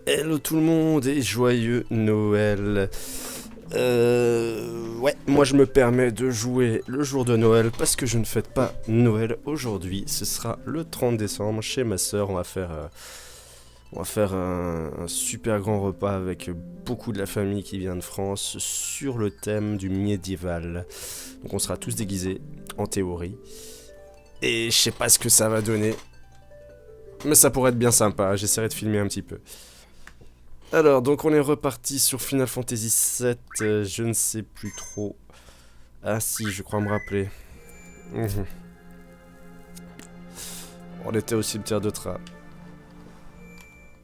Hello tout le monde et joyeux Noël. Ouais, moi je me permets de jouer le jour de Noël parce que je ne fête pas Noël aujourd'hui. Ce sera le 30 décembre chez ma sœur. On va faire un super grand repas avec beaucoup de la famille qui vient de France sur le thème du médiéval. Donc on sera tous déguisés en théorie. Et je sais pas ce que ça va donner. Mais ça pourrait être bien sympa, j'essaierai de filmer un petit peu. Alors, donc on est reparti sur Final Fantasy VII, je ne sais plus trop. Ah si, je crois me rappeler. Mhm. On était au cimetière de Tra.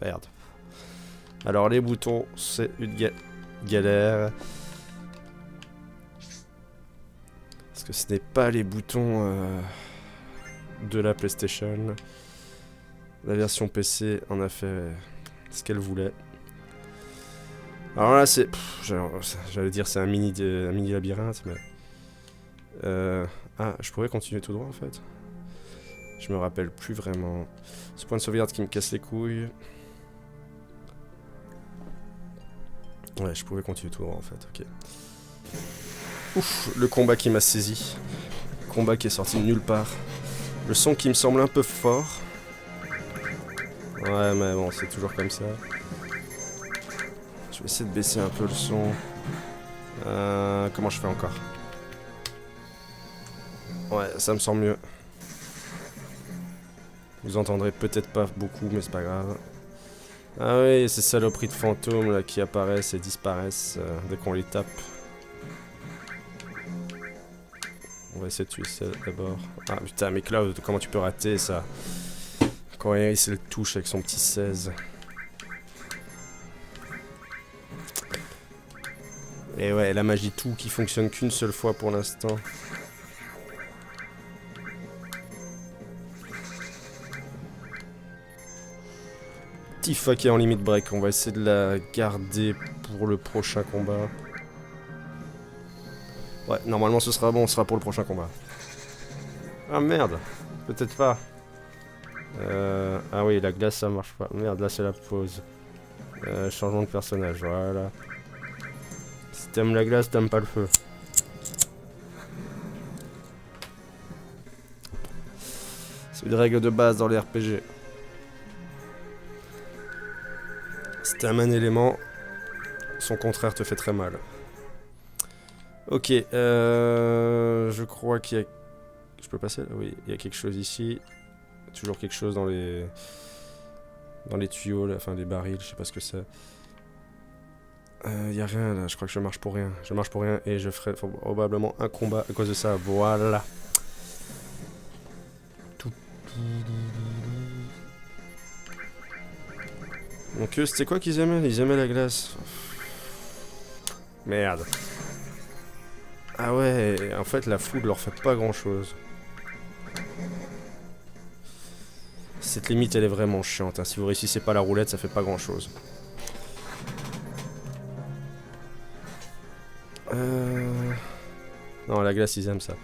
Merde. Alors les boutons, c'est une galère. Parce que ce n'est pas les boutons de la PlayStation. La version PC en a fait ce qu'elle voulait. Alors là, c'est... J'allais dire c'est un mini labyrinthe, mais... Ah, je pourrais continuer tout droit, en fait. Je me rappelle plus vraiment. Ce point de sauvegarde qui me casse les couilles. Ouais, je pouvais continuer tout droit, en fait, ok. Ouf, le combat qui m'a saisi. Combat qui est sorti de nulle part. Le son qui me semble un peu fort. Ouais, mais bon, c'est toujours comme ça. Je vais essayer de baisser un peu le son. Comment je fais encore? Ouais, ça me semble mieux. Vous entendrez peut-être pas beaucoup, mais c'est pas grave. Ah oui, ces saloperies de fantômes là, qui apparaissent et disparaissent dès qu'on les tape. On va essayer de tuer celle d'abord. Ah putain, mais Cloud, comment tu peux rater ça? Quand Iris le touche avec son petit 16. Et ouais, la magie tout qui fonctionne qu'une seule fois pour l'instant. Tifa qui est en limite break, on va essayer de la garder pour le prochain combat. Ouais, normalement ce sera bon, ce sera pour le prochain combat. Ah merde, peut-être pas. Ah oui, la glace ça marche pas. Merde, là c'est la pause. Changement de personnage, voilà. Si t'aimes la glace, t'aimes pas le feu. C'est une règle de base dans les RPG. Si t'aimes un élément, son contraire te fait très mal. Ok, je crois qu'il y a... Je peux passer là? Oui, il y a quelque chose ici. Toujours quelque chose dans les... Dans les tuyaux, là, enfin les barils, je sais pas ce que c'est. Y a rien là, je crois que je marche pour rien. Je marche pour rien et je ferai probablement un combat à cause de ça. Voilà. Donc eux, c'était quoi qu'ils aimaient? Ils aimaient la glace. Merde. Ah ouais, en fait la foudre leur fait pas grand chose. Cette limite elle est vraiment chiante, hein. Si vous réussissez pas la roulette, ça fait pas grand chose. Non, la glace ils aiment ça.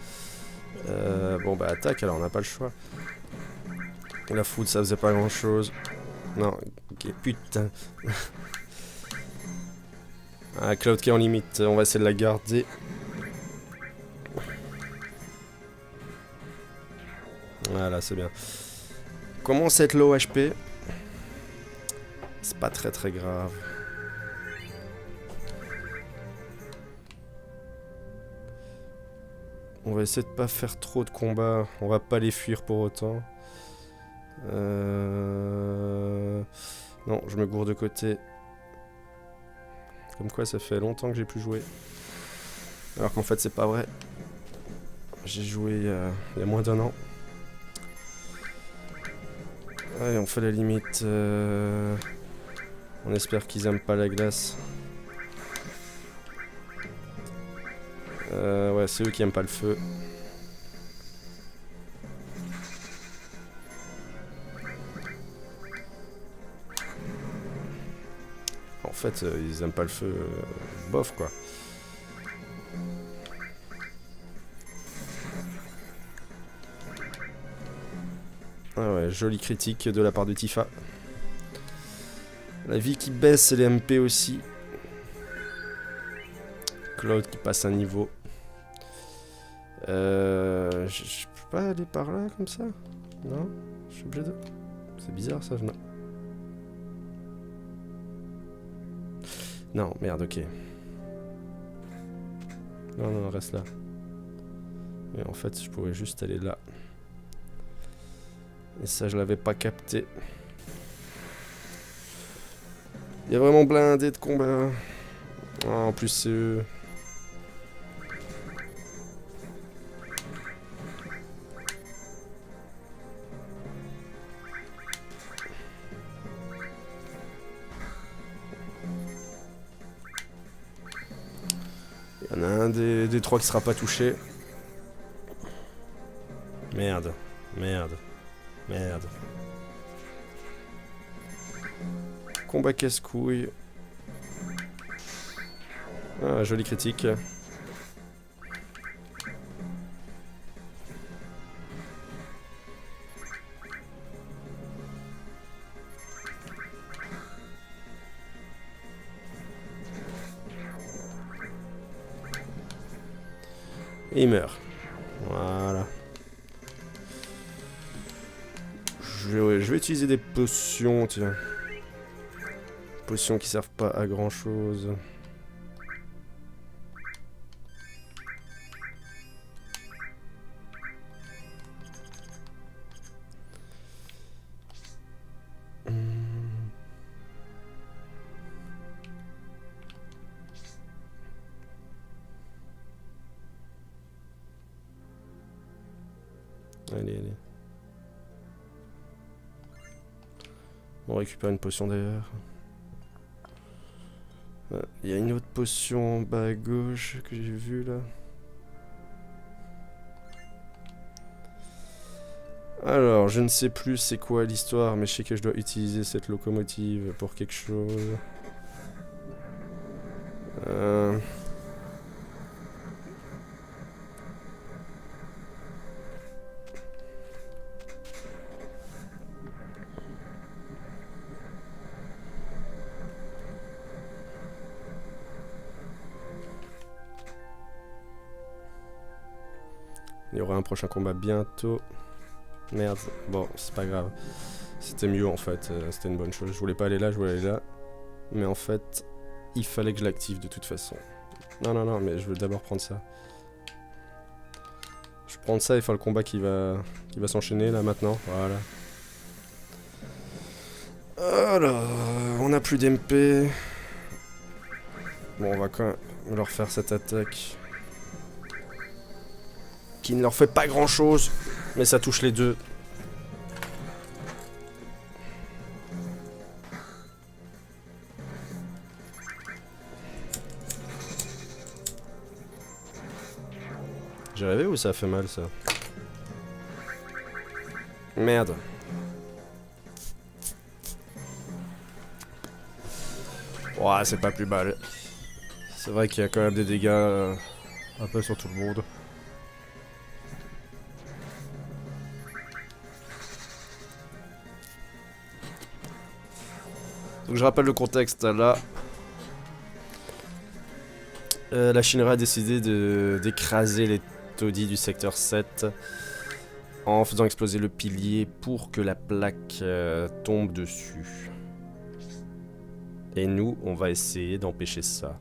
Bon bah attaque alors, on n'a pas le choix. La foudre ça faisait pas grand chose. Non, ok, putain. Ah, Cloud qui est en limite, on va essayer de la garder. Voilà, c'est bien. Commence à être low HP. C'est pas très très grave. On va essayer de pas faire trop de combats. On va pas les fuir pour autant. Non, je me gourre de côté. Comme quoi ça fait longtemps que j'ai plus joué. Alors qu'en fait c'est pas vrai. J'ai joué il y a moins d'un an. Ouais, on fait la limite. On espère qu'ils aiment pas la glace. Ouais, c'est eux qui aiment pas le feu. En fait, ils aiment pas le feu. Bof quoi. Ah ouais, jolie critique de la part de Tifa. La vie qui baisse et les MP aussi. Claude qui passe un niveau. Je peux pas aller par là comme ça? Non? Je suis obligé de... C'est bizarre ça, non. Non, merde, ok. Non, non, reste là. Mais en fait, je pouvais juste aller là. Et ça, je l'avais pas capté. Il y a vraiment blindé de combats. Ah, en plus, c'est eux. Il y en a un des trois qui sera pas touché. Merde, merde, merde. Combat casse-couille. Ah, joli critique. Et il meurt. Voilà. Je vais utiliser des potions, tiens. Potions qui servent pas à grand chose. Allez, allez. On récupère une potion d'ailleurs. Il y a une autre potion en bas à gauche que j'ai vue là. Alors, je ne sais plus c'est quoi l'histoire, mais je sais que je dois utiliser cette locomotive pour quelque chose. Il y aura un prochain combat bientôt. Merde, bon, c'est pas grave. C'était mieux en fait, c'était une bonne chose. Je voulais pas aller là, je voulais aller là. Mais en fait, il fallait que je l'active de toute façon. Non, non, non, mais je veux d'abord prendre ça. Je vais prendre ça et faire le combat qui va s'enchaîner là maintenant. Voilà. Alors, on a plus d'MP. Bon, on va quand même leur faire cette attaque. Qui ne leur fait pas grand chose, mais ça touche les deux. J'ai rêvé ou ça a fait mal ça? Merde. Ouah, c'est pas plus mal. C'est vrai qu'il y a quand même des dégâts un peu sur tout le monde. Donc je rappelle le contexte là. La Shinra a décidé d'écraser les taudis du secteur 7 en faisant exploser le pilier pour que la plaque tombe dessus. Et nous, on va essayer d'empêcher ça.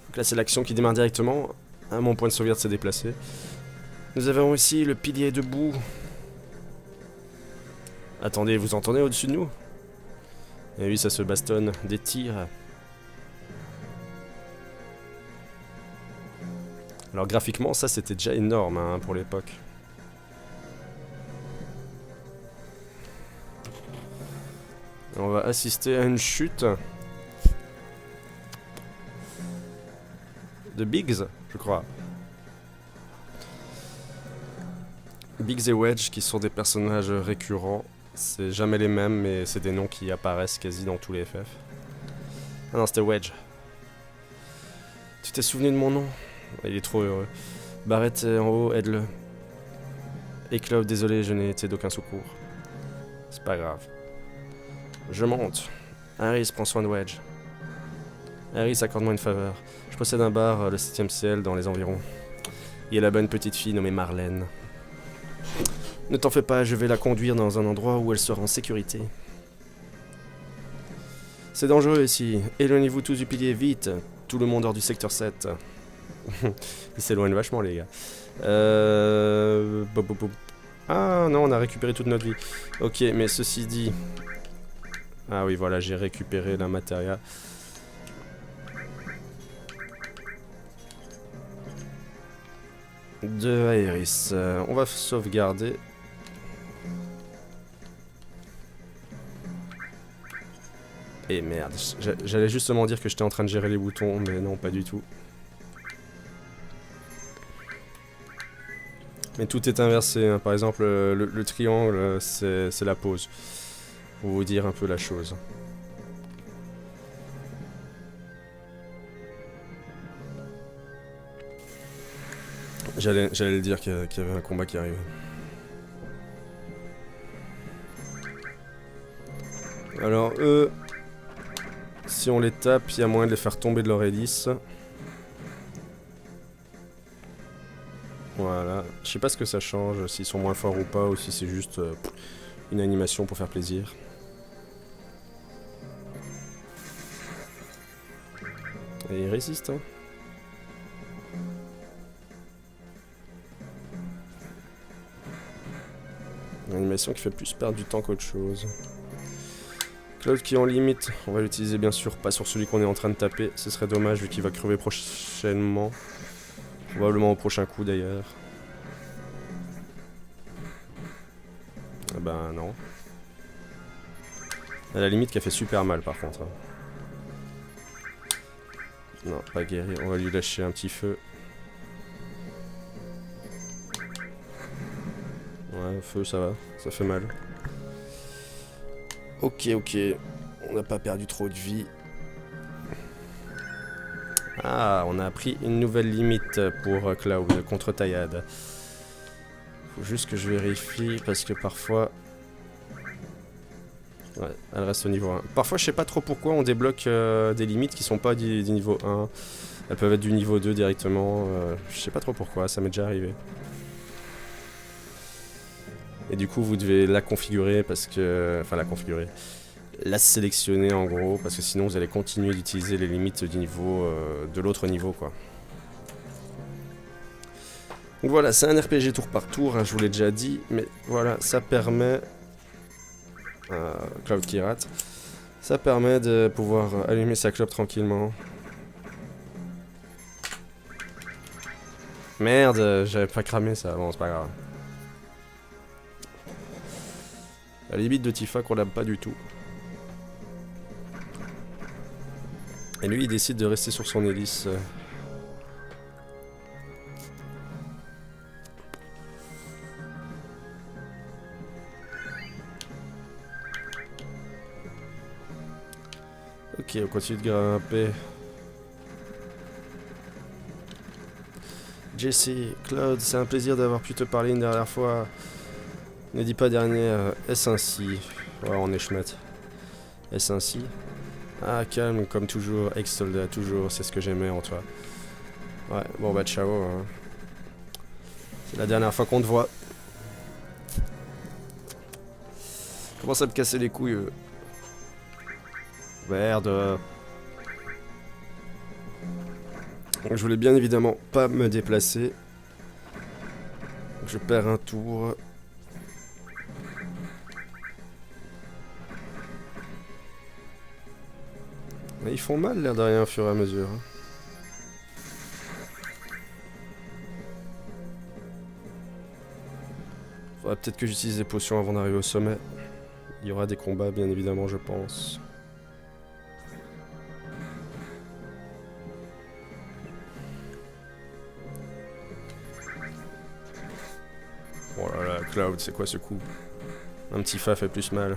Donc là, c'est l'action qui démarre directement. Mon point de sauvegarde s'est déplacé. Nous avons aussi le pilier debout. Attendez, vous entendez au-dessus de nous? Et oui, ça se bastonne. Des tirs. Alors graphiquement, ça c'était déjà énorme hein, pour l'époque. On va assister à une chute de Biggs, je crois. Biggs et Wedge qui sont des personnages récurrents. C'est jamais les mêmes, mais c'est des noms qui apparaissent quasi dans tous les FF. Ah non, c'était Wedge. Tu t'es souvenu de mon nom? Il est trop heureux. Barrett est en haut, aide-le. Et Cloud, désolé, je n'ai été d'aucun secours. C'est pas grave. Je monte. Harris, prends soin de Wedge. Harris, accorde-moi une faveur. Je possède un bar, le 7ème ciel, dans les environs. Il y a là-bas une petite fille nommée Marlène. Ne t'en fais pas, je vais la conduire dans un endroit où elle sera en sécurité. C'est dangereux ici. Éloignez-vous tous du pilier, vite. Tout le monde hors du secteur 7. Il s'éloigne vachement, les gars. Ah non, on a récupéré toute notre vie. Ok, mais ceci dit... Ah oui, voilà, j'ai récupéré la matéria. De Aeris. On va sauvegarder. Et merde, j'allais justement dire que j'étais en train de gérer les boutons, mais non, pas du tout. Mais tout est inversé, hein. Par exemple, le triangle, c'est la pause. Pour vous dire un peu la chose. J'allais le dire qu'il y avait un combat qui arrivait. Alors eux, si on les tape, il y a moyen de les faire tomber de leur hélice. Voilà. Je sais pas ce que ça change, s'ils sont moins forts ou pas, ou si c'est juste une animation pour faire plaisir. Et ils résistent, hein. Une animation qui fait plus perdre du temps qu'autre chose. Cloud qui est en limite, on va l'utiliser bien sûr, pas sur celui qu'on est en train de taper, ce serait dommage vu qu'il va crever prochainement. Probablement au prochain coup d'ailleurs. Ah ben non. À la limite qui a fait super mal par contre. Non, pas guéri, on va lui lâcher un petit feu. Ouais, feu ça va, ça fait mal. Ok, on n'a pas perdu trop de vie. Ah, on a appris une nouvelle limite pour Cloud contre Taillade. Faut juste que je vérifie parce que parfois... Ouais, elle reste au niveau 1. Parfois, je sais pas trop pourquoi on débloque des limites qui sont pas du niveau 1. Elles peuvent être du niveau 2 directement. Je sais pas trop pourquoi, ça m'est déjà arrivé. Et du coup, vous devez la configurer parce que... Enfin, la configurer. La sélectionner en gros, parce que sinon vous allez continuer d'utiliser les limites du niveau... de l'autre niveau, quoi. Donc voilà, c'est un RPG tour par tour, hein, je vous l'ai déjà dit. Mais voilà, ça permet... Cloud qui rate. Ça permet de pouvoir allumer sa clope tranquillement. Merde, j'avais pas cramé ça. Bon, c'est pas grave. La limite de Tifa qu'on l'aime pas du tout. Et lui, il décide de rester sur son hélice. Ok, on continue de grimper. Jesse, Cloud, c'est un plaisir d'avoir pu te parler une dernière fois. Ne dis pas dernière, est-ce ainsi? Ouais, on est schmette. Est-ce ainsi? Ah, calme, comme toujours, ex-soldat, toujours, c'est ce que j'aimais en toi. Ouais, bon bah ciao. Hein. C'est la dernière fois qu'on te voit. Commence à me casser les couilles. Merde. Je voulais bien évidemment pas me déplacer. Je perds un tour. Mais ils font mal l'air de rien au fur et à mesure. Hein. Faudrait peut-être que j'utilise des potions avant d'arriver au sommet. Il y aura des combats bien évidemment je pense. Oh là là, Cloud, c'est quoi ce coup? Un petit fa fait plus mal.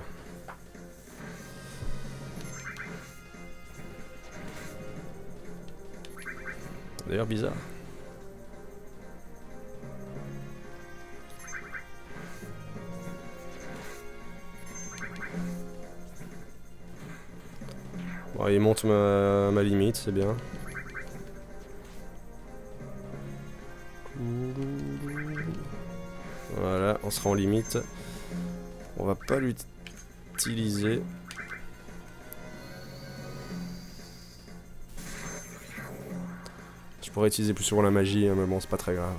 D'ailleurs bizarre. Ouais, il monte ma limite, c'est bien. Voilà, on sera en limite. On va pas l'utiliser. Je pourrais utiliser plus souvent la magie, hein, mais bon, c'est pas très grave.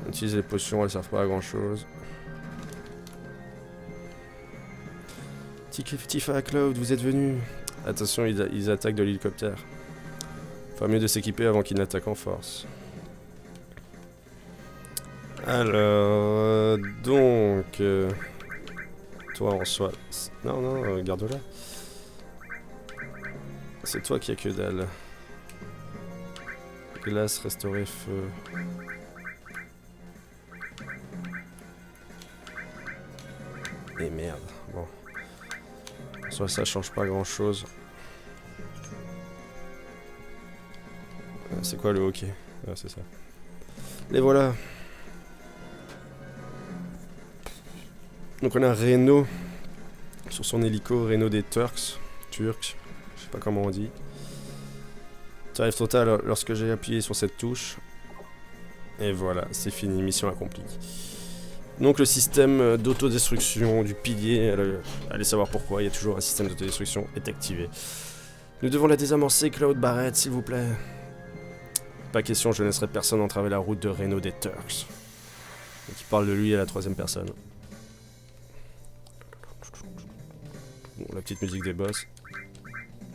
Utiliser les potions, elles servent pas à grand chose. Tifa, Cloud, vous êtes venus. Attention, ils attaquent de l'hélicoptère. Enfin, mieux de s'équiper avant qu'ils n'attaquent en force. Alors, donc... toi en soi... Non, non, garde-la. C'est toi qui as que dalle. Glace, restaurer, feu... Et merde, bon. Soit ça change pas grand chose. C'est quoi le hockey? Ah, c'est ça. Les voilà. Donc on a Reno sur son hélico, Reno des Turks. Je sais pas comment on dit. Tarif total lorsque j'ai appuyé sur cette touche. Et voilà, c'est fini, mission accomplie. Donc le système d'autodestruction du pilier, allez savoir pourquoi, il y a toujours un système d'autodestruction, est activé. Nous devons la désamorcer, Cloud Barrett, s'il vous plaît. Pas question, je ne laisserai personne entraver la route de Reno des Turks. Donc il parle de lui à la troisième personne. Bon, la petite musique des boss.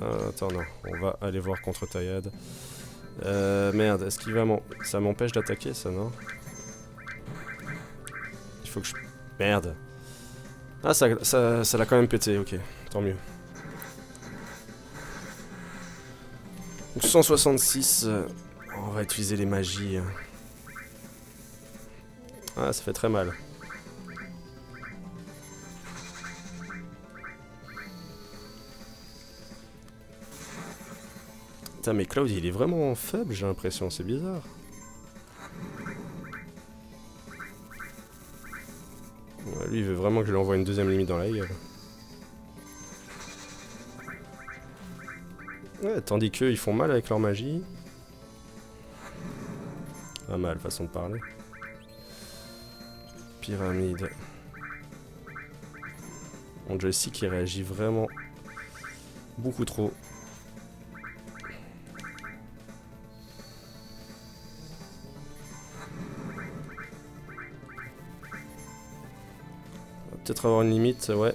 Attends, non, on va aller voir contre Tayad. Merde, est-ce qu'il va ça m'empêche d'attaquer, ça, non? Il faut que je... Merde. Ah, ça l'a quand même pété, ok. Tant mieux. Donc 166... on va utiliser les magies. Ah, ça fait très mal. Putain, mais Cloud, il est vraiment faible, j'ai l'impression. C'est bizarre. Ouais, lui, il veut vraiment que je lui envoie une deuxième limite dans la gueule. Ouais, tandis qu'eux, ils font mal avec leur magie. Pas mal, façon de parler. Pyramide. Mon joystick, il réagit vraiment beaucoup trop. On va peut-être avoir une limite, ouais.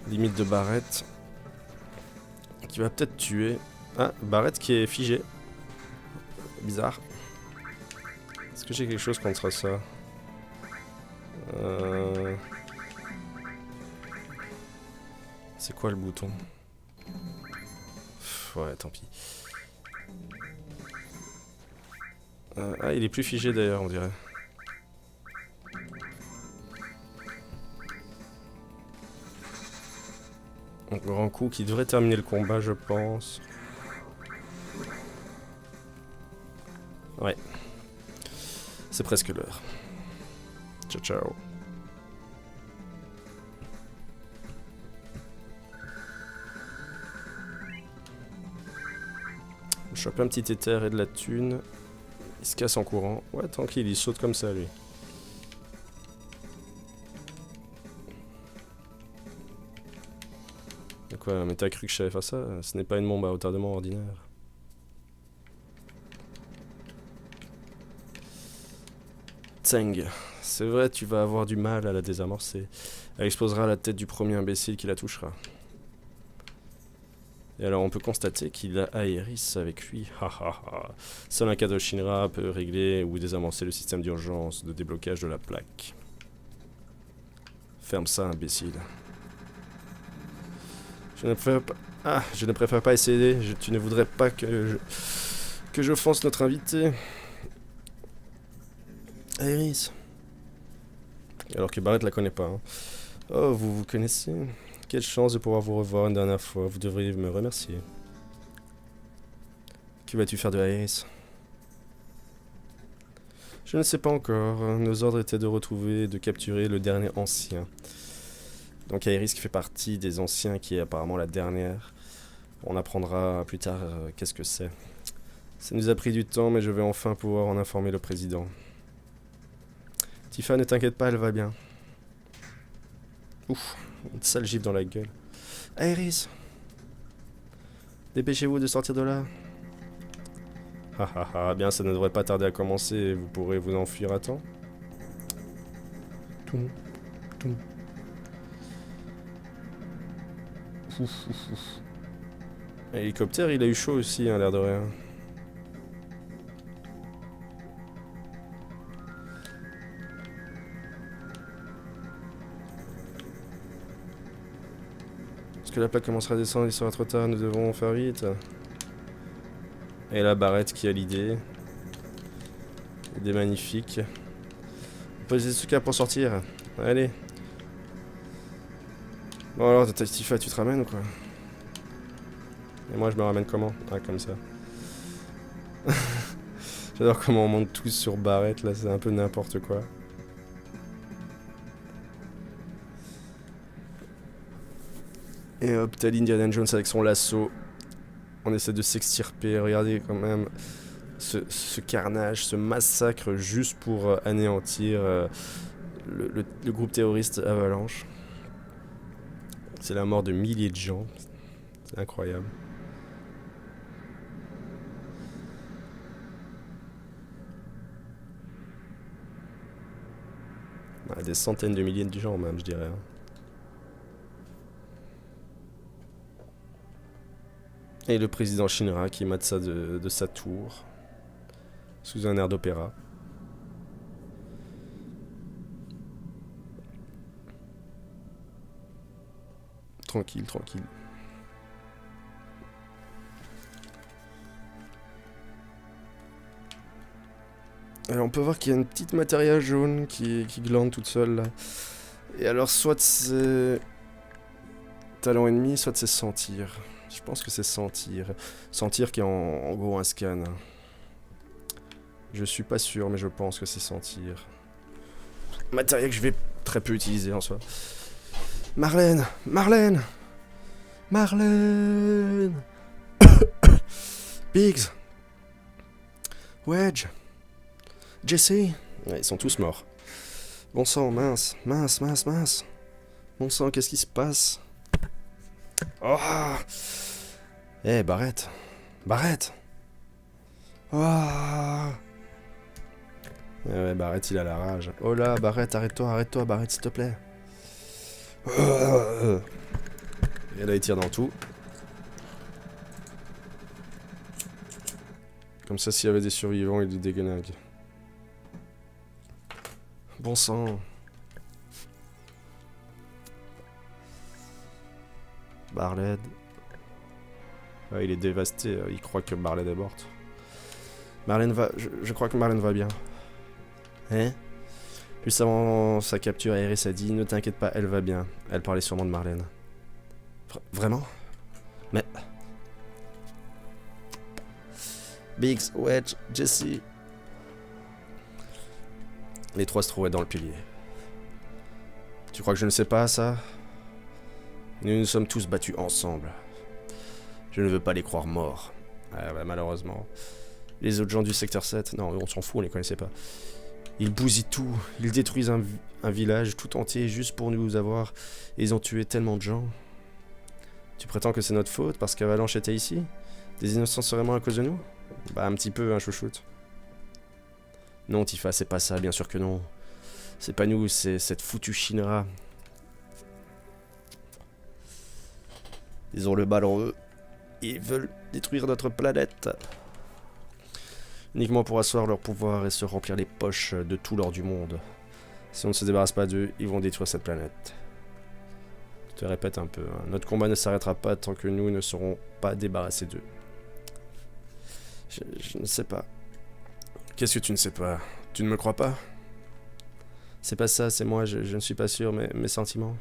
Limite de Barrett. Qui va peut-être tuer. Ah, Barrett qui est figé. Bizarre. Est-ce que j'ai quelque chose contre ça? C'est quoi le bouton? Ouais, tant pis. Ah, il est plus figé d'ailleurs, on dirait. Un grand coup qui devrait terminer le combat, je pense. Ouais. C'est presque l'heure. Ciao, ciao. Je chope un petit éther et de la thune. Il se casse en courant. Ouais, tranquille, il saute comme ça, lui. De quoi, mais t'as cru que je savais faire ça? Ce n'est pas une bombe à retardement ordinaire. Tseng. C'est vrai, tu vas avoir du mal à la désamorcer. Elle explosera la tête du premier imbécile qui la touchera. Et alors on peut constater qu'il a Aeris avec lui. Seul un cadeau Shinra peut régler ou désamorcer le système d'urgence de déblocage de la plaque. Ferme ça, imbécile. Je ne préfère pas essayer. Tu ne voudrais pas que je offense notre invité. Aeris. Alors que Barrett la connaît pas. Hein. Oh, vous connaissez? quelle chance de pouvoir vous revoir une dernière fois. Vous devriez me remercier. Que vas-tu faire de Aerys? Je ne sais pas encore. Nos ordres étaient de retrouver et de capturer le dernier ancien. Donc Aerys qui fait partie des anciens, qui est apparemment la dernière. On apprendra plus tard qu'est-ce que c'est. Ça nous a pris du temps, mais je vais enfin pouvoir en informer le président. Tifa, ne t'inquiète pas, elle va bien. Ouf, une sale gifle dans la gueule. Aerys, dépêchez-vous de sortir de là. Ah ah ah, bien ça ne devrait pas tarder à commencer, vous pourrez vous enfuir à temps. Toum, toum. Ouf, ouf, ouf. L'hélicoptère, il a eu chaud aussi, hein, l'air de rien. Parce que la plaque commencera à descendre, il sera trop tard, nous devons faire vite. Et la Barrette qui a l'idée. Idée magnifique. Posez ce cas pour sortir. Allez. Bon alors, Tifa, tu te ramènes ou quoi? Et moi je me ramène comment? Ah, comme ça. J'adore comment on monte tous sur Barrette, là, c'est un peu n'importe quoi. Et hop, t'as Indiana Jones avec son lasso. On essaie de s'extirper, regardez quand même ce carnage, ce massacre juste pour anéantir le groupe terroriste Avalanche. C'est la mort de milliers de gens, c'est incroyable. Des centaines de milliers de gens même, je dirais. Et le président Shinra qui mate ça de sa tour, sous un air d'opéra. Tranquille, tranquille. Alors on peut voir qu'il y a une petite matériel jaune qui glande toute seule là. Et alors soit c'est talent ennemi, soit c'est sentir. Je pense que c'est sentir. Sentir qui est en gros un scan. Je suis pas sûr, mais je pense que c'est sentir. Matériel que je vais très peu utiliser en soi. Marlène! Marlène! Marlène! Biggs! Wedge! Jesse! Ouais, ils sont tous morts. Bon sang, mince, mince, mince, mince. Bon sang, qu'est-ce qui se passe? Oh! Eh, Barrette! Barrette! Oh! Ouais, Barrette, il a la rage. Oh là, Barrette, arrête-toi, Barrette, s'il te plaît. Et là, il tire dans tout. Comme ça, s'il y avait des survivants, il les déglingue. Bon sang. Barled. Ah, il est dévasté, il croit que Marlène est morte. Marlène va... Je crois que Marlène va bien. Hein? Juste avant sa capture, Aerys a dit « Ne t'inquiète pas, elle va bien. » Elle parlait sûrement de Marlène. Vraiment? Mais... Biggs, Wedge, Jesse... Les trois se trouvaient dans le pilier. Tu crois que je ne sais pas ça? Nous nous sommes tous battus ensemble. Je ne veux pas les croire morts. Ah bah, malheureusement. Les autres gens du secteur 7, non, on s'en fout, on les connaissait pas. Ils bousillent tout, ils détruisent un village tout entier juste pour nous avoir. Et ils ont tué tellement de gens. Tu prétends que c'est notre faute parce qu'Avalanche était ici? Des innocents seraient morts à cause de nous? Bah un petit peu, hein, chouchoute. Non, Tifa, c'est pas ça, bien sûr que non. C'est pas nous, c'est cette foutue Shinra. Ils ont le bal en eux. Ils veulent détruire notre planète. Uniquement pour asseoir leur pouvoir et se remplir les poches de tout l'or du monde. Si on ne se débarrasse pas d'eux, ils vont détruire cette planète. Je te répète un peu, hein. Notre combat ne s'arrêtera pas tant que nous ne serons pas débarrassés d'eux. Je ne sais pas. Qu'est-ce que tu ne sais pas? Tu ne me crois pas? C'est pas ça, c'est moi, je ne suis pas sûr, mais mes sentiments.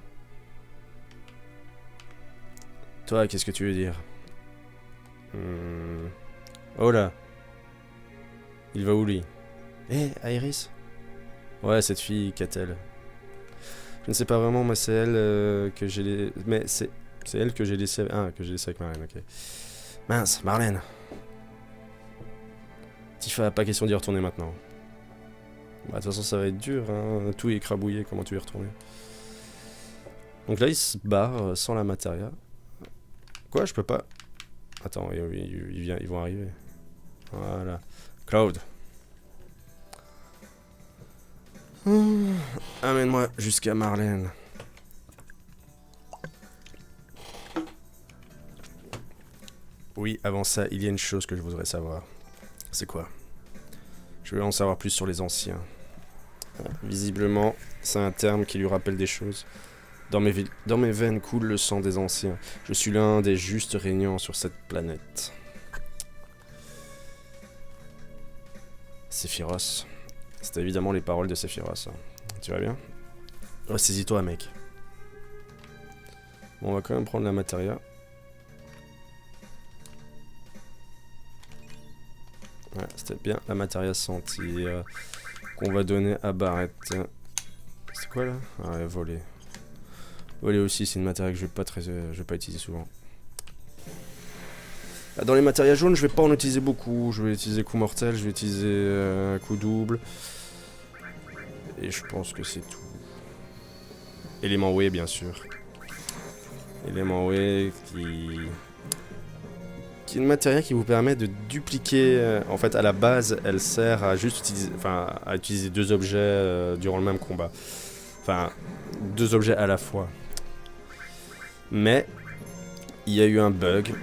Toi, qu'est-ce que tu veux dire? Oh là. Il va où, lui? Eh, Iris? Ouais, cette fille, qu'a-t-elle? Je ne sais pas vraiment, mais c'est elle que j'ai... Mais c'est elle que j'ai laissé... Ah, que j'ai laissé avec Marlène, ok. Mince, Marlène. Tifa, pas question d'y retourner maintenant. Bah, de toute façon, ça va être dur, hein. Tout est écrabouillé, comment tu y retourner? Donc là, il se barre sans la matéria. Quoi, je peux pas... Attends, ils vont arriver. Voilà. Cloud. Amène-moi jusqu'à Marlène. Oui, avant ça, il y a une chose que je voudrais savoir. C'est quoi? Je veux en savoir plus sur les anciens. Visiblement, c'est un terme qui lui rappelle des choses. Dans mes veines coule le sang des anciens. Je suis l'un des justes régnants sur cette planète. Sephiroth. C'est évidemment les paroles de Sephiroth. Tu vas bien? Ressaisis-toi, mec. Bon, on va quand même prendre la matéria. Ouais, c'était bien la matéria sentie qu'on va donner à Barrett. C'est quoi là? Ah ouais, voler. Voler aussi, c'est une matéria que je vais pas utiliser souvent. Dans les matérias jaunes, je vais pas en utiliser beaucoup. Je vais utiliser coup mortel, je vais utiliser coup double. Et je pense que c'est tout. Élément Way, bien sûr. Élément Way qui est une matéria qui vous permet de dupliquer. En fait, à la base, elle sert à juste utiliser, à utiliser deux objets durant le même combat. Enfin, deux objets à la fois. Mais il y a eu un bug.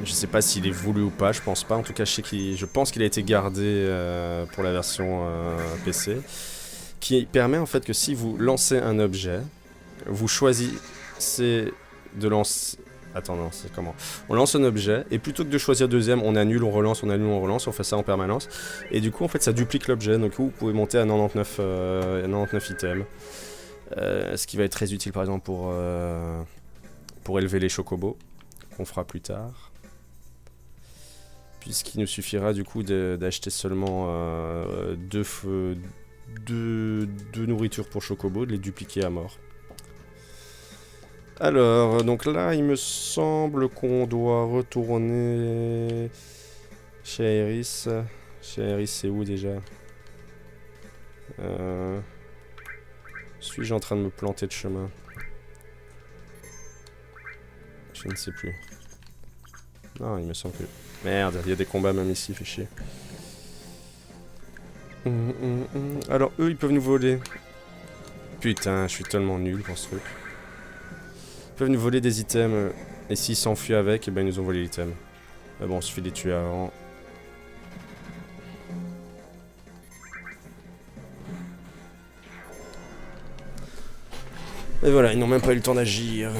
Je sais pas s'il est voulu ou pas, je pense pas. En tout cas, je pense qu'il a été gardé pour la version PC. Qui permet en fait que si vous lancez un objet, vous choisissez de lancer... Attends, non, c'est comment? On lance un objet, et plutôt que de choisir deuxième, on annule, on relance, on annule, on relance, on fait ça en permanence. Et du coup, en fait, ça duplique l'objet, donc vous pouvez monter à 99 items. Ce qui va être très utile, par exemple, pour élever les chocobos, qu'on fera plus tard. Puisqu'il nous suffira, du coup, d'acheter seulement deux nourritures pour chocobo, de les dupliquer à mort. Alors, donc là, il me semble qu'on doit retourner chez Iris. Chez Iris, c'est où déjà? Suis-je en train de me planter de chemin? Je ne sais plus. Non, il me semble que... Merde, il y a des combats même ici, fait chier. Alors, eux, ils peuvent nous voler. Putain, je suis tellement nul pour ce truc. Ils peuvent nous voler des items. Et s'ils s'enfuient avec, et ben ils nous ont volé l'item. Mais bon, il suffit de les tuer avant. Et voilà, ils n'ont même pas eu le temps d'agir.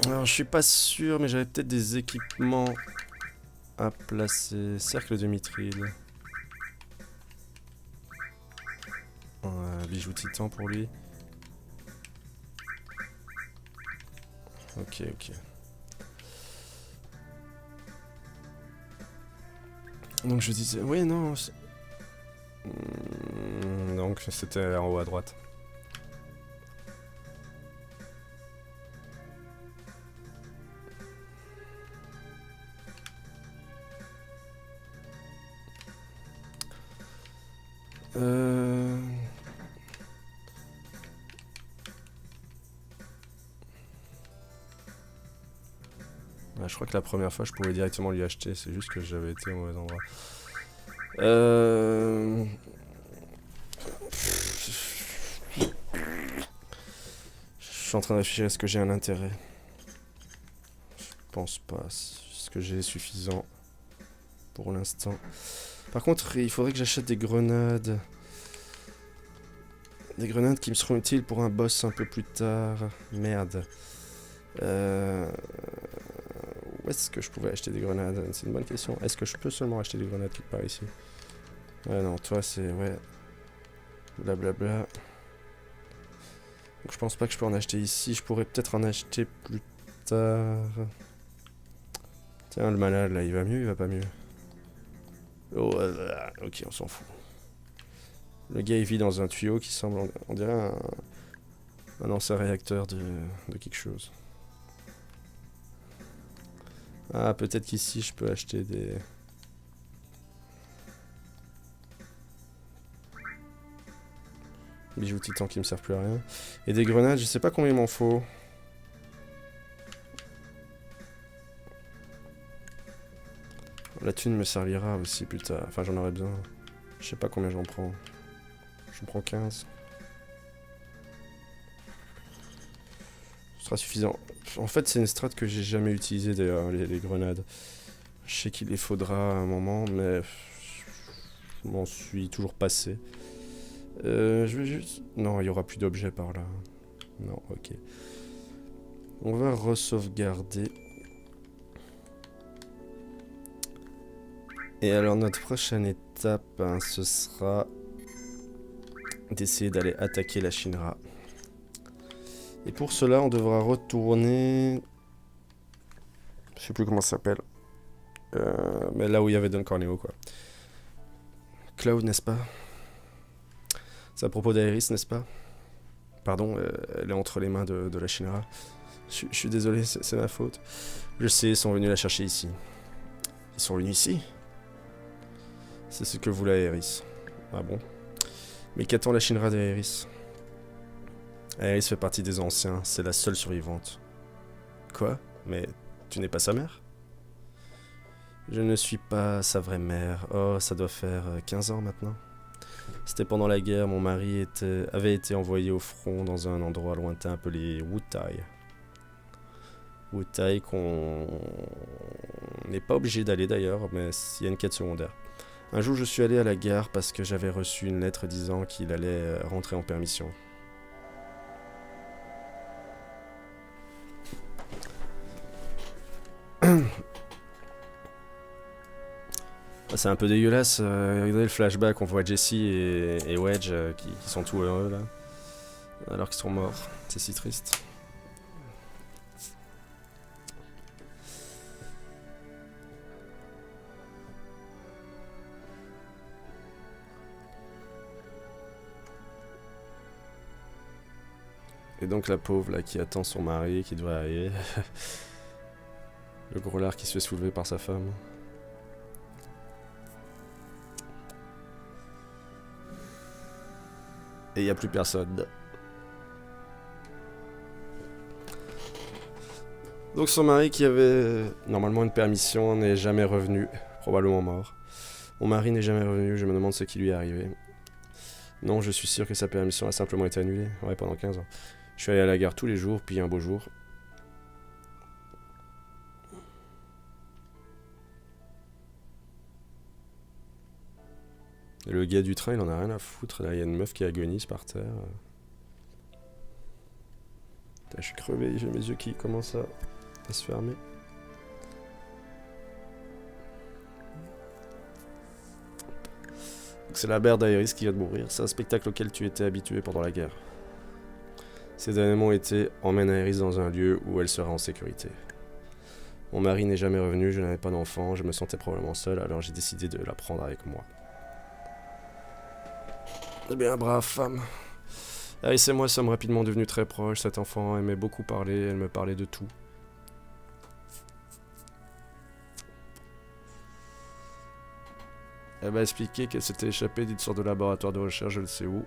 Alors, je suis pas sûr, mais j'avais peut-être des équipements à placer. Cercle de mithril. Bijou titan pour lui. Ok, ok. Donc je disais... Oui, non... donc c'était en haut à droite. Ouais, je crois que la première fois je pouvais directement lui acheter, c'est juste que j'avais été au mauvais endroit. Je suis en train de réfléchir, est-ce que j'ai un intérêt? Je pense pas. Est-ce que j'ai suffisant pour l'instant? Par contre, il faudrait que j'achète des grenades. Des grenades qui me seront utiles pour un boss un peu plus tard. Merde. Où est-ce que je pouvais acheter des grenades? C'est une bonne question. Est-ce que je peux seulement acheter des grenades quelque part ici? Ouais, non, toi c'est... Ouais. Blablabla. Donc je pense pas que je peux en acheter ici. Je pourrais peut-être en acheter plus tard. Tiens, le malade là, il va mieux, il va pas mieux. Oh, ok, on s'en fout. Le gars il vit dans un tuyau qui semble, on dirait un ancien réacteur de quelque chose. Ah, peut-être qu'ici je peux acheter des... bijoux titan qui me servent plus à rien. Et des grenades, je sais pas combien il m'en faut. La thune me servira aussi plus tard. Enfin, j'en aurai besoin. Je sais pas combien j'en prends. J'en prends 15. Ce sera suffisant. En fait, c'est une strat que j'ai jamais utilisée d'ailleurs, les grenades. Je sais qu'il les faudra à un moment, mais je m'en suis toujours passé. Je vais juste... Non, il y aura plus d'objets par là. Non, ok. On va re-sauvegarder. Et alors notre prochaine étape, hein, ce sera d'essayer d'aller attaquer la Shinra. Et pour cela, on devra retourner... Je sais plus comment ça s'appelle. Mais là où il y avait Don Corneo, quoi. Cloud, n'est-ce pas? C'est à propos d'Aeris, n'est-ce pas? Pardon, elle est entre les mains de la Shinra. Je suis désolé, c'est ma faute. Je sais, ils sont venus la chercher ici. Ils sont venus ici? C'est ce que voulait Aeris. Ah bon? Mais qu'attend la Shinra d'Aeris? Aeris fait partie des anciens, c'est la seule survivante. Quoi? Mais tu n'es pas sa mère? Je ne suis pas sa vraie mère. Oh, ça doit faire 15 ans maintenant. C'était pendant la guerre, mon mari avait été envoyé au front dans un endroit lointain appelé Wutai. Wutai qu'on n'est pas obligé d'aller d'ailleurs, mais il y a une quête secondaire. Un jour, je suis allé à la gare parce que j'avais reçu une lettre disant qu'il allait rentrer en permission. C'est un peu dégueulasse. Regardez le flashback, on voit Jesse et Wedge qui sont tout heureux là, alors qu'ils sont morts. C'est si triste. Et donc la pauvre là qui attend son mari qui devrait arriver. Le gros lard qui se fait soulever par sa femme. Et il n'y a plus personne. Donc son mari qui avait normalement une permission n'est jamais revenu, probablement mort. Mon mari n'est jamais revenu, je me demande ce qui lui est arrivé. Non, je suis sûr que sa permission a simplement été annulée, ouais, pendant 15 ans. Je suis allé à la gare tous les jours, puis un beau jour... Et le gars du train, il en a rien à foutre. Là, il y a une meuf qui agonise par terre. Putain, je suis crevé, j'ai mes yeux qui commencent à se fermer. C'est la mère d'Aeris qui vient de mourir. C'est un spectacle auquel tu étais habitué pendant la guerre. Ces derniers mots étaient « Emmène Aeris dans un lieu où elle sera en sécurité ». Mon mari n'est jamais revenu, je n'avais pas d'enfant, je me sentais probablement seul, alors j'ai décidé de la prendre avec moi. Eh bien, brave femme. Aeris et moi sommes rapidement devenus très proches. Cet enfant aimait beaucoup parler, elle me parlait de tout. Elle m'a expliqué qu'elle s'était échappée d'une sorte de laboratoire de recherche, je ne sais où.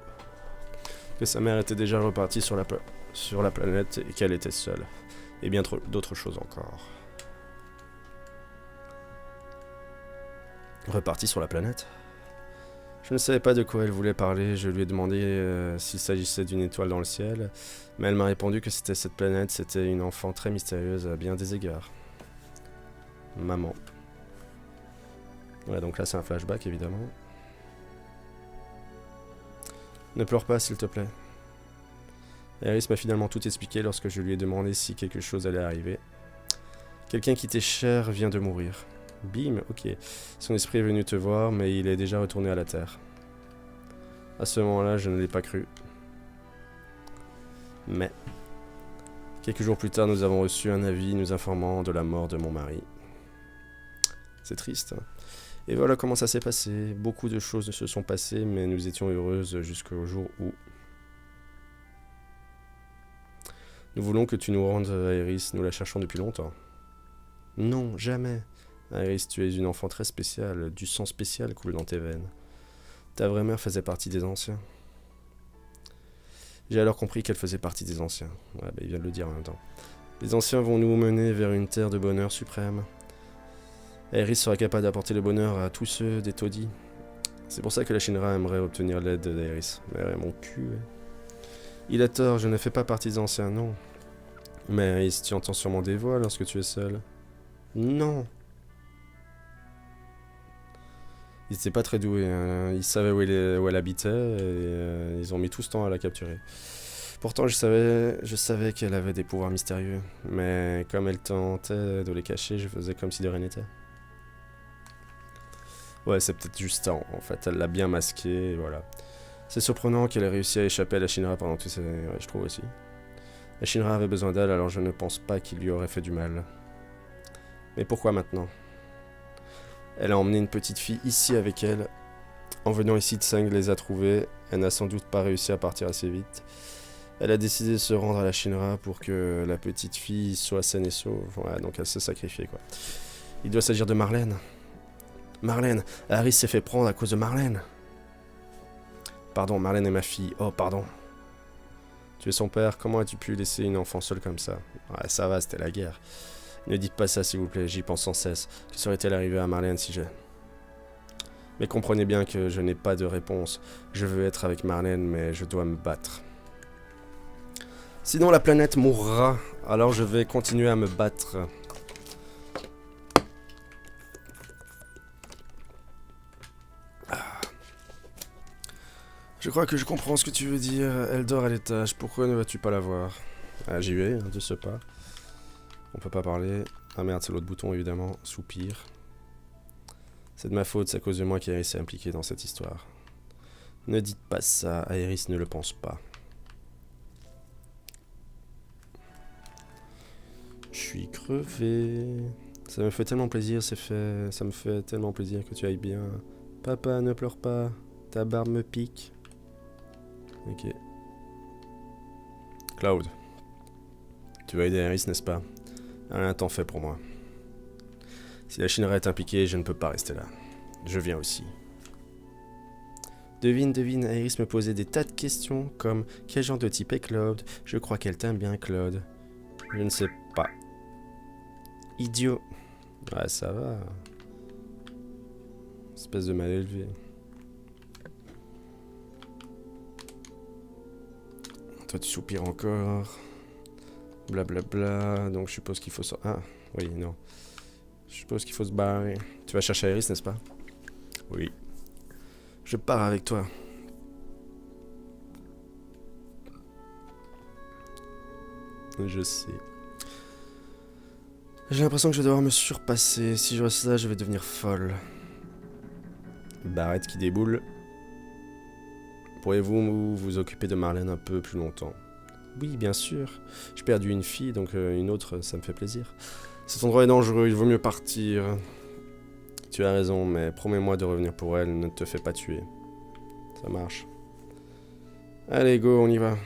Que sa mère était déjà repartie sur la planète et qu'elle était seule. Et bien d'autres choses encore. Repartie sur la planète ? Je ne savais pas de quoi elle voulait parler, je lui ai demandé s'il s'agissait d'une étoile dans le ciel, mais elle m'a répondu que c'était cette planète, c'était une enfant très mystérieuse à bien des égards. Maman. Ouais, donc là c'est un flashback évidemment. Ne pleure pas s'il te plaît. Aeris m'a finalement tout expliqué lorsque je lui ai demandé si quelque chose allait arriver. Quelqu'un qui t'est cher vient de mourir. Bim, ok. Son esprit est venu te voir, mais il est déjà retourné à la Terre. À ce moment-là, je ne l'ai pas cru. Mais, quelques jours plus tard, nous avons reçu un avis nous informant de la mort de mon mari. C'est triste. Hein. Et voilà comment ça s'est passé. Beaucoup de choses se sont passées, mais nous étions heureuses jusqu'au jour où... Nous voulons que tu nous rendes Aerys, nous la cherchons depuis longtemps. Non, jamais. Aerys, tu es une enfant très spéciale, du sang spécial coule dans tes veines. Ta vraie mère faisait partie des anciens. J'ai alors compris qu'elle faisait partie des anciens. Ouais, bah, il vient de le dire en même temps. Les anciens vont nous mener vers une terre de bonheur suprême. Aerys sera capable d'apporter le bonheur à tous ceux des taudis. C'est pour ça que la Shinra aimerait obtenir l'aide d'Aerys. Mais mon cul... Il a tort, je ne fais pas partie des anciens, non. Mais Aerys, tu entends sûrement des voix lorsque tu es seul. Non. Ils étaient pas très doués, hein. Ils savaient où elle habitait et ils ont mis tout ce temps à la capturer. Pourtant, je savais qu'elle avait des pouvoirs mystérieux, mais comme elle tentait de les cacher, je faisais comme si de rien n'était. Ouais, c'est peut-être juste ça, en fait, elle l'a bien masqué, et voilà. C'est surprenant qu'elle ait réussi à échapper à la Shinra pendant tous ces années, ouais, je trouve aussi. La Shinra avait besoin d'elle, alors je ne pense pas qu'il lui aurait fait du mal. Mais pourquoi maintenant ? Elle a emmené une petite fille ici avec elle. En venant ici, Tseng les a trouvés. Elle n'a sans doute pas réussi à partir assez vite. Elle a décidé de se rendre à la Shinra pour que la petite fille soit saine et sauve. Ouais, donc elle s'est sacrifiée, quoi. Il doit s'agir de Marlène. Marlène, Aerys s'est fait prendre à cause de Marlène. Pardon, Marlène est ma fille. Oh, pardon. Tu es son père, comment as-tu pu laisser une enfant seule comme ça? Ouais, ça va, c'était la guerre. Ne dites pas ça, s'il vous plaît, j'y pense sans cesse. Que serait-elle arrivée à Marlène si je... Mais comprenez bien que je n'ai pas de réponse. Je veux être avec Marlène, mais je dois me battre. Sinon, la planète mourra. Alors je vais continuer à me battre. Je crois que je comprends ce que tu veux dire. Elle dort à l'étage. Pourquoi ne vas-tu pas la voir? Ah, j'y vais, de ce pas. On peut pas parler. Ah merde, c'est l'autre bouton, évidemment. Soupir. C'est de ma faute, c'est à cause de moi qu'Aerys est impliqué dans cette histoire. Ne dites pas ça, Aerys ne le pense pas. Je suis crevé. Ça me fait tellement plaisir, c'est fait. Ça me fait tellement plaisir que tu ailles bien. Papa, ne pleure pas. Ta barbe me pique. Ok. Cloud. Tu vas aider Aerys, n'est-ce pas? Rien t'en fait pour moi. Si la Shinra est impliquée, je ne peux pas rester là. Je viens aussi. Devine, Aerys me posait des tas de questions, comme « Quel genre de type est Claude? Je crois qu'elle t'aime bien, Claude. » Je ne sais pas. Idiot. Ouais, ça va. Espèce de mal élevé. Toi, tu soupires encore. Blablabla. Donc, je suppose qu'il faut... Ah, oui, non. Je suppose qu'il faut se barrer. Tu vas chercher Aerys, n'est-ce pas? Oui. Je pars avec toi. Je sais. J'ai l'impression que je vais devoir me surpasser. Si je reste là, je vais devenir folle. Barrett qui déboule. Pourriez-vous vous occuper de Marlène un peu plus longtemps? Oui, bien sûr. J'ai perdu une fille, donc une autre, ça me fait plaisir. Cet endroit est dangereux, il vaut mieux partir. Tu as raison, mais promets-moi de revenir pour elle, ne te fais pas tuer. Ça marche. Allez, go, on y va.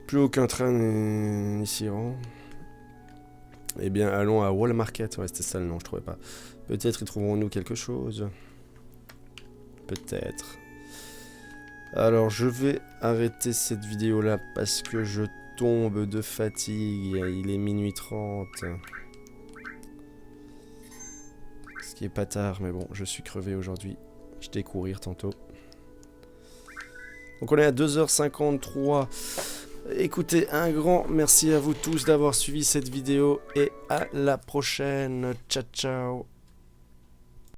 Plus aucun train n'ici rend. Eh bien, allons à Wall Market. Ouais, c'était ça le nom, je trouvais pas. Peut-être y trouverons-nous quelque chose. Peut-être. Alors, je vais arrêter cette vidéo-là parce que je tombe de fatigue. Il est minuit 30. Ce qui est pas tard, mais bon, je suis crevé aujourd'hui. J'étais courir tantôt. Donc on est à 2h53. Écoutez, un grand merci à vous tous d'avoir suivi cette vidéo et à la prochaine. Ciao, ciao.